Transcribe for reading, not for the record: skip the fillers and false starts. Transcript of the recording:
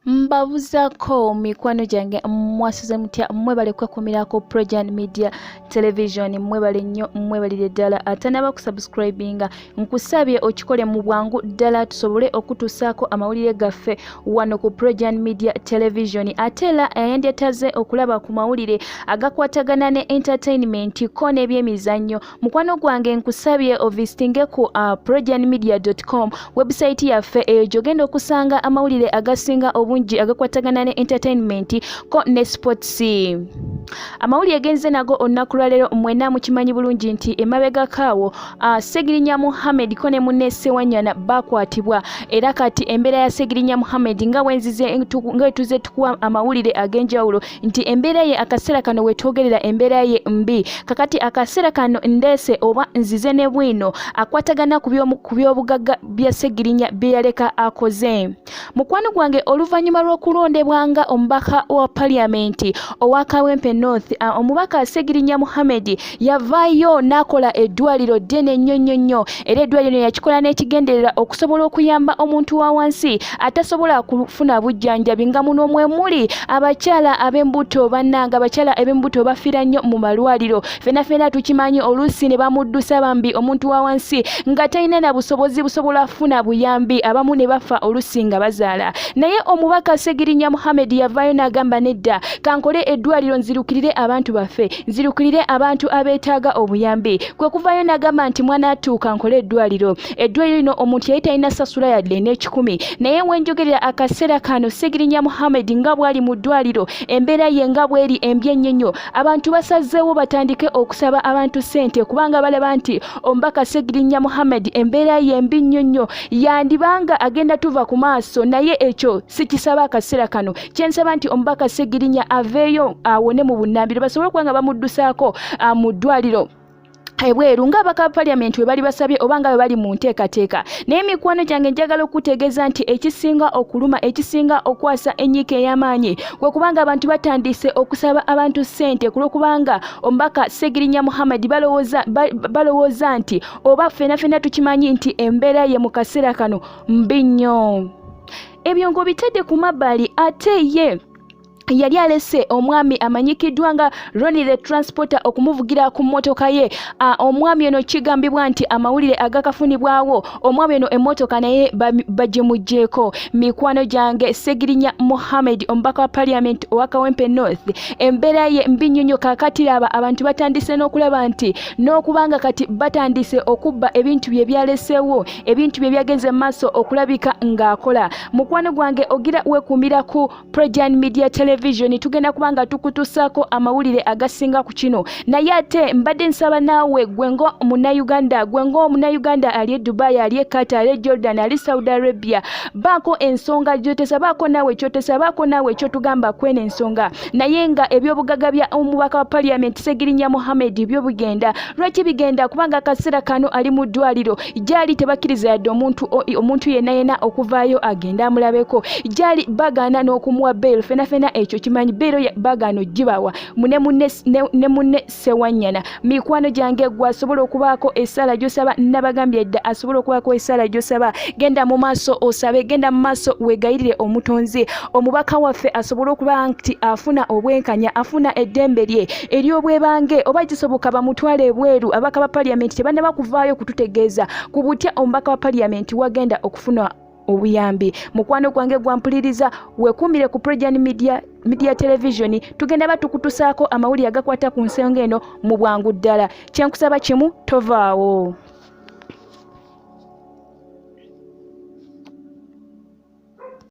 Mbabuzako mikwano gyange mwasize mutya mwebale kwekumira Prison Media Television mwebale nnyo mwebalire ddala atanaba kusubscribinga nkusabye okikole mu bwangu ddala tusobole okutusaako amawulire gaffe wano ku Prison Media Television atela ayendetaze okulaba ku mawulire agakwatagana ne entertainment ko n'ebyemizannyo mukwano gwange nkusabye ovistinge ku prisonmedia.com website yaffe eyo gyogenda okusanga amawulire agasinga obungi agakwatagana ne entertainment ko ne sports. Amawulire genze nago olunaku lwaleero mwena mukimanyi bulungi nti emabega kaawo Ssegirinya Muhammad ko ne munne Ssewanyana bakwatibwa era kati embeera ya Ssegirinya Muhammad nga wenzize tuze tukuwa amawulire ag'enjawulo nti embeera ye akaseera kano wetwogerera embeera ye mbi kakati akaseera kano ndeese oba nzize ne bwino akwatagana ku by'obugaga bya Ssegirinya bye yaleka akoze. Mukwano gwange oluvannyuma lw'okulondebwanga omubaka wa Parliament owa Kawempe North omubaka Ssegirinya Muhammad yavaayo n'akola eddwaliro ddene nnyo era eddwaliro yakikola n'ekigenderera okusobola okuyamba omuntu wa wansi atasobola kufuna bujjanjabi nga muno mwe muli abakyala ab'embuto bannanga abakyala ab'embuto bafiira nnyo mu malwaliro fena tukimanyi oluusi ne bamuddusa bambi omuntu wa wansi nga talina na busobozi busobola kufuna buyambi abamu ne bafa oluusi nga bazaala naye omubaka Ssegirinya Muhammad yavaayo n'agamba nedda kankole eddwaliro nzirukirire abantu baffe nzirukirire abantu abeetaaga obuyambi kwe kuvaayo n'agamba nti mwana atuuka nkole eddwaliro lino omuntu yali talina sasula yadde n'ekikumi naye wenjogerera akaseera kano Ssegirinya Muhammad nga bwali mu ddwaliro embeera ye nga bweri embi ennyo abantu basazeewo batandike okusaba abantu ssente kubanga balaba nti omubaka Ssegirinya Muhammad embeera ye mbi nnyo yandibanga agenda tuva ku maaso naye ekyo sikisaba akaseera kano kyensaba nti omubaka Ssegirinya aveeyo awone mu bunnambiro basobole okuba nga bamuddusaako mu ddwaliro ebweru ng'abaka Parliament we bali basabye obanga bali mu nteekateeka naye mikwano gyange njagala okutegeeza nti ekisinga okuluma ekisinga okwasa ennyika ey'amaanyi kwe kubanga abantu batandise okusaba abantu ssente kulwokubanga omubaka Ssegirinya Muhammad balowooza nti oba fena tukimanyi nti embeera ye mu kaseera kano mbi nnyo. Ebyo ng'obitadde ku mabbali ate ye yali alese omwami amanyikiddwa nga Ronnie the Transporter okumuvugira ku mmotoka ye omwami eno kigambibwa nti amawulire agakafunibwawo omwami eno emmotoka naye bagimugjeeko. Mikwano gyange Ssegirinya Muhammad omubaka wa Parliament owa Kawempe North embeera ye mbi nnyo kaakati laba abantu batandise n'okulaba nti n'okubanga kati batandise okubba ebintu bye byaleseewo ebintu bye byagenze mu maaso okulabika ng'akola. Mukwano gwange ogira weekuumira ku Prison Media Television tugenda kubanga tukutusaako amawulire agasinga ku kino naye ate mbadde nsaba naawe gwengo omunayuganda ali e Dubai ali e Qatar ali e Jordan ali Saudi Arabia baako ensonga gyotesa baako naawe kyotesa baako naawe kyotugamba kwene ensonga naye nga ebyobugaga bya omubaka wa Parliament Ssegirinya Muhammad byo bigenda lwaki bigenda kubanga akaseera kano ali mu ddwaliro gyali tebakkiriza yadde omuntu yenna okuvaayo agenda amulabeko gyali bagaana n'okumuwa bail fena ekyo kimanyi beero bagaano gibawa ne munne Ssewanyana. Mikwano gyange gwasobola okubaako essala gy'osaba nabagambye dda asobola okubaako essala gy'osaba genda mu maaso osabe genda mu maaso weegayirire omutonzi omubaka waffe asobola okuba nti afuna obwenkanya afuna eddembe lye ery'obwebange oba gisoboka bamutwale ebweru abaka ba Parliament tebanna bakuvaayo kututegeeza ku butya omubaka wa Parliament wagenda okufuna obuyambi. Mukwano gwange gwampuliriza weekuumire ku Prison Media Television tugenda batukutusaako amawulire agakwata ku nsonga eno mu bwangu ddala kyenkusaba kimu tovaawo.